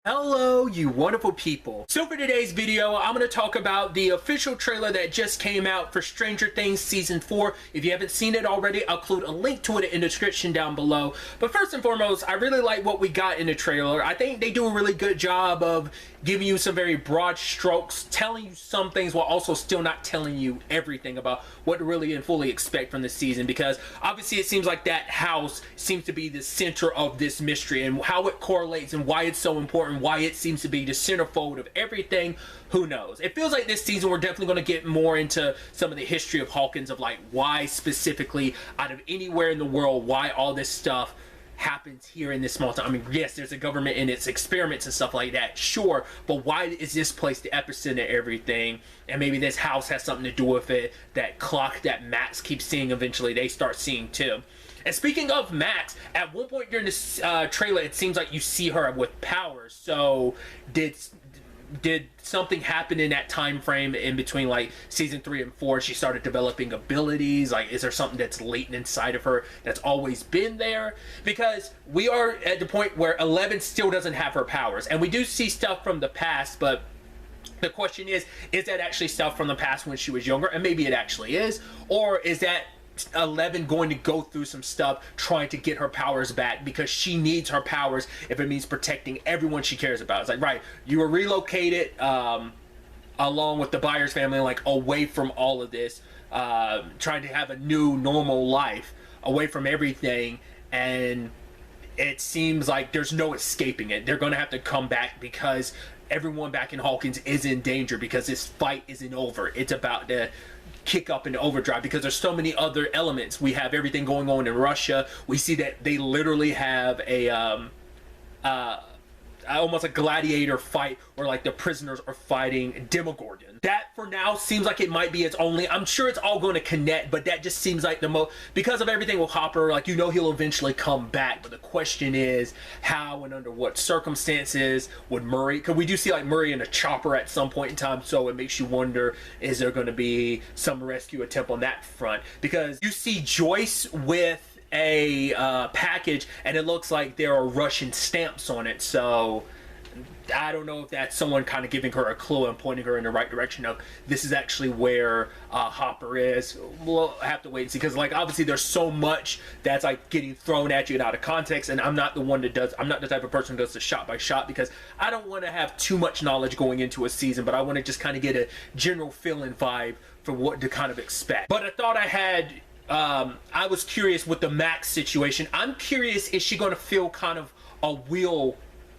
Hello, you wonderful people. So for today's video, I'm going to talk about the official trailer that just came out for Stranger Things Season 4. If you haven't seen it already, I'll include a link to it in the description down below. But first and foremost, I really like what we got in the trailer. I think they do a really good job of giving you some very broad strokes, telling you some things while also still not telling you everything about what to really and fully expect from the season, because obviously it seems like that house seems to be the center of this mystery, and how it correlates and why it's so important, why it seems to be the centerfold of everything. Who knows? It feels like this season we're definitely going to get more into some of the history of Hawkins, of like why specifically out of anywhere in the world, why all this stuff happens here in this small town. I mean, yes, there's a government and its experiments and stuff like that, sure, but why is this place the epicenter of everything? And maybe this house has something to do with it. That clock that Max keeps seeing, eventually they start seeing too. And speaking of Max, at one point during this trailer, it seems like you see her with powers. So did something happen in that time frame in between like season 3 and 4? She started developing abilities. Like, is there something that's latent inside of her that's always been there? Because we are at the point where 11 still doesn't have her powers, and we do see stuff from the past, but the question is that actually stuff from the past when she was younger? And maybe it actually is. Or is that 11 going to go through some stuff trying to get her powers back, because she needs her powers if it means protecting everyone she cares about? It's like, right, you were relocated along with the Byers family, like away from all of this, trying to have a new normal life away from everything, and it seems like there's no escaping it. They're going to have to come back because everyone back in Hawkins is in danger, because this fight isn't over. It's about to kick up into overdrive because there's so many other elements. We have everything going on in Russia. We see that they literally have a almost a gladiator fight where like the prisoners are fighting Demogorgon. That for now seems like it might be its only, I'm sure it's all going to connect, but that just seems like the most, because of everything with Hopper, like, you know, he'll eventually come back, but the question is how and under what circumstances would Murray, because we do see like Murray in a chopper at some point in time, so it makes you wonder, is there going to be some rescue attempt on that front? Because you see Joyce with a package and it looks like there are Russian stamps on it, so I don't know if that's someone kind of giving her a clue and pointing her in the right direction of this is actually where Hopper is. We'll have to wait and see, because like obviously there's so much that's like getting thrown at you and out of context, and I'm not the one that does, I'm not the type of person who does the shot by shot, because I don't want to have too much knowledge going into a season, but I want to just kind of get a general feeling vibe for what to kind of expect. But I thought I had I was curious with the Max situation. I'm curious, is she going to feel kind of a Will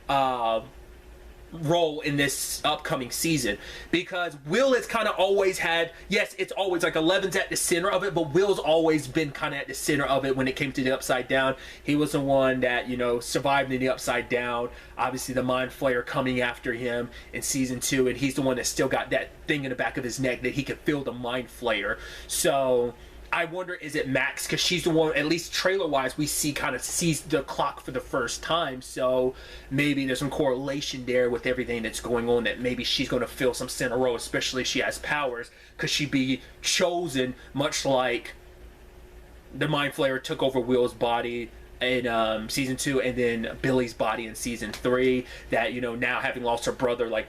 role in this upcoming season? Because Will has kind of always had, yes, it's always like 11's at the center of it, but Will's always been kind of at the center of it when it came to the Upside Down. He was the one that, you know, survived in the Upside Down. Obviously the Mind Flayer coming after him in season 2, and he's the one that still got that thing in the back of his neck that he could feel the Mind Flayer. So I wonder, is it Max? Because she's the one, at least trailer-wise, we see kind of sees the clock for the first time. So maybe there's some correlation there with everything that's going on, that maybe she's going to fill some center role, especially if she has powers. Could she be chosen, much like the Mind Flayer took over Will's body in season 2, and then Billy's body in season 3? That, you know, now having lost her brother, like,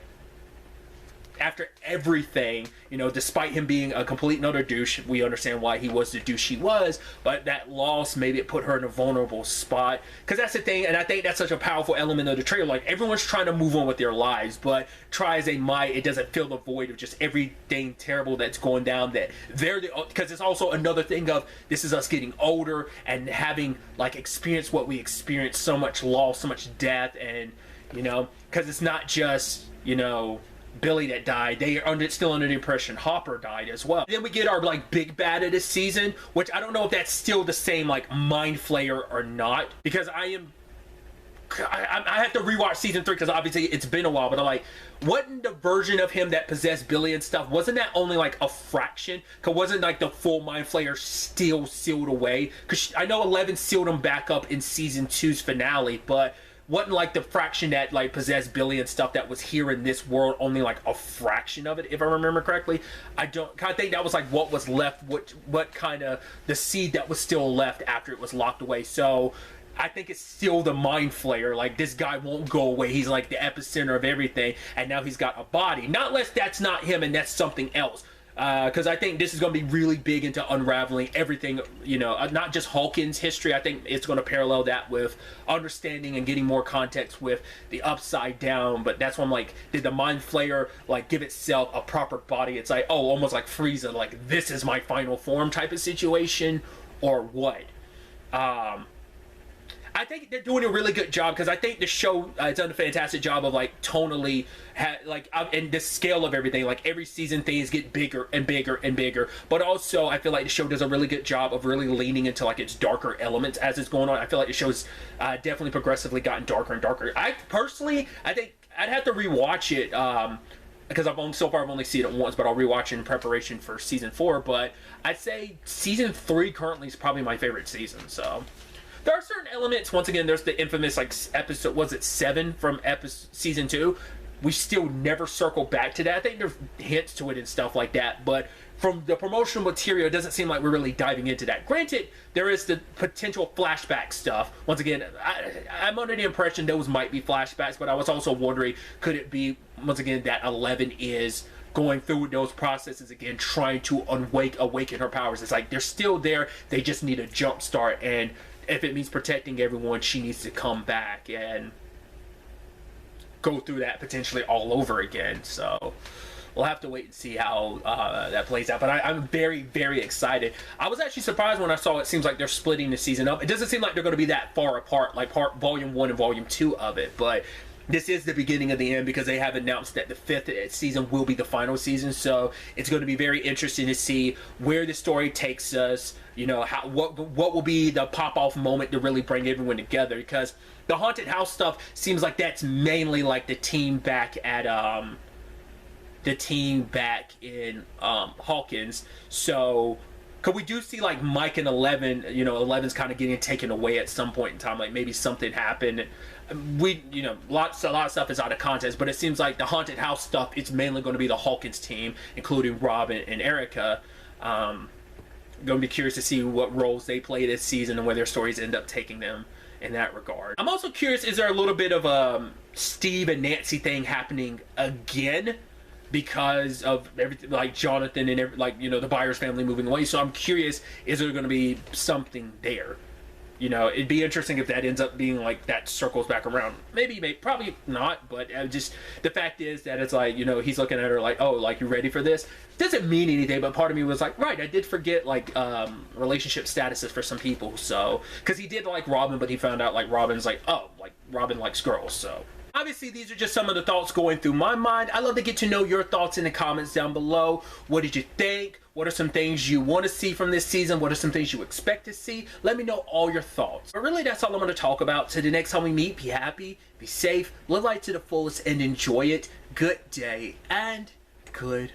after everything, you know, despite him being a complete and utter douche, we understand why he was the douche he was, but that loss, maybe it put her in a vulnerable spot. Because that's the thing, and I think that's such a powerful element of the trailer. Like, everyone's trying to move on with their lives, but try as they might, it doesn't fill the void of just everything terrible that's going down. That they're the, because it's also another thing of, this is us getting older and having like experienced what we experienced, so much loss, so much death, and you know, because it's not just, you know, Billy that died. They are still under the impression Hopper died as well. Then we get our like big bad of this season, which I don't know if that's still the same like Mind Flayer or not, because I have to rewatch season 3 because obviously it's been a while, but I'm like, wasn't the version of him that possessed Billy and stuff, wasn't that only like a fraction? Because wasn't like the full Mind Flayer still sealed away? Because I know 11 sealed him back up in season 2's finale, but wasn't like the fraction that like possessed Billy and stuff that was here in this world only like a fraction of it, if I remember correctly? I think that was like what was left, what kind of the seed that was still left after it was locked away. So I think it's still the Mind Flayer. Like, this guy won't go away. He's like the epicenter of everything, and now he's got a body. Not unless that's not him and that's something else. Because I think this is going to be really big into unraveling everything, you know, not just Hawkins' history. I think it's going to parallel that with understanding and getting more context with the Upside Down. But that's when I'm like, did the Mind Flayer like give itself a proper body? It's like, oh, almost like Frieza, like this is my final form type of situation, or what? I think they're doing a really good job, because I think the show has done a fantastic job of like tonally, and the scale of everything. Like every season, things get bigger and bigger and bigger. But also, I feel like the show does a really good job of really leaning into like its darker elements as it's going on. I feel like the show's definitely progressively gotten darker and darker. I personally, I think I'd have to rewatch it. Because I've only seen it once, but I'll rewatch it in preparation for season 4. But I'd say season 3 currently is probably my favorite season. So there are certain elements. Once again, there's the infamous like episode, was it 7 from season 2? We still never circle back to that. I think there's hints to it and stuff like that, but from the promotional material, it doesn't seem like we're really diving into that. Granted, there is the potential flashback stuff. Once again, I'm under the impression those might be flashbacks, but I was also wondering, could it be, once again, that 11 is going through those processes again, trying to awaken her powers. It's like they're still there, they just need a jump start, and if it means protecting everyone, she needs to come back and go through that potentially all over again. So we'll have to wait and see how that plays out. But I'm very, very excited. I was actually surprised when I saw it seems like they're splitting the season up. It doesn't seem like they're going to be that far apart, like volume 1 and volume 2 of it. But this is the beginning of the end, because they have announced that the 5th season will be the final season. So it's going to be very interesting to see where the story takes us. You know, what will be the pop-off moment to really bring everyone together, because the haunted house stuff seems like that's mainly like the team back at in Hawkins. So, because we do see like Mike and 11, you know, 11's kind of getting taken away at some point in time, like maybe something happened. We, you know, a lot of stuff is out of context, but it seems like the haunted house stuff, it's mainly going to be the Hawkins team, including Robin and Erica. Going to be curious to see what roles they play this season and where their stories end up taking them in that regard. I'm also curious, is there a little bit of a Steve and Nancy thing happening again because of everything, like Jonathan and like, you know, the Byers family moving away? So I'm curious, is there going to be something there? You know, it'd be interesting if that ends up being like that circles back around. Maybe, probably not, but just the fact is that it's like, you know, he's looking at her like, oh, like, you ready for this? Doesn't mean anything, but part of me was like, right, I did forget like relationship statuses for some people. So, because he did like Robin, but he found out like Robin's like, oh, like Robin likes girls. So obviously, these are just some of the thoughts going through my mind. I'd love to get to know your thoughts in the comments down below. What did you think? What are some things you want to see from this season? What are some things you expect to see? Let me know all your thoughts. But really, that's all I'm going to talk about. So the next time we meet, be happy, be safe, live life to the fullest, and enjoy it. Good day, and good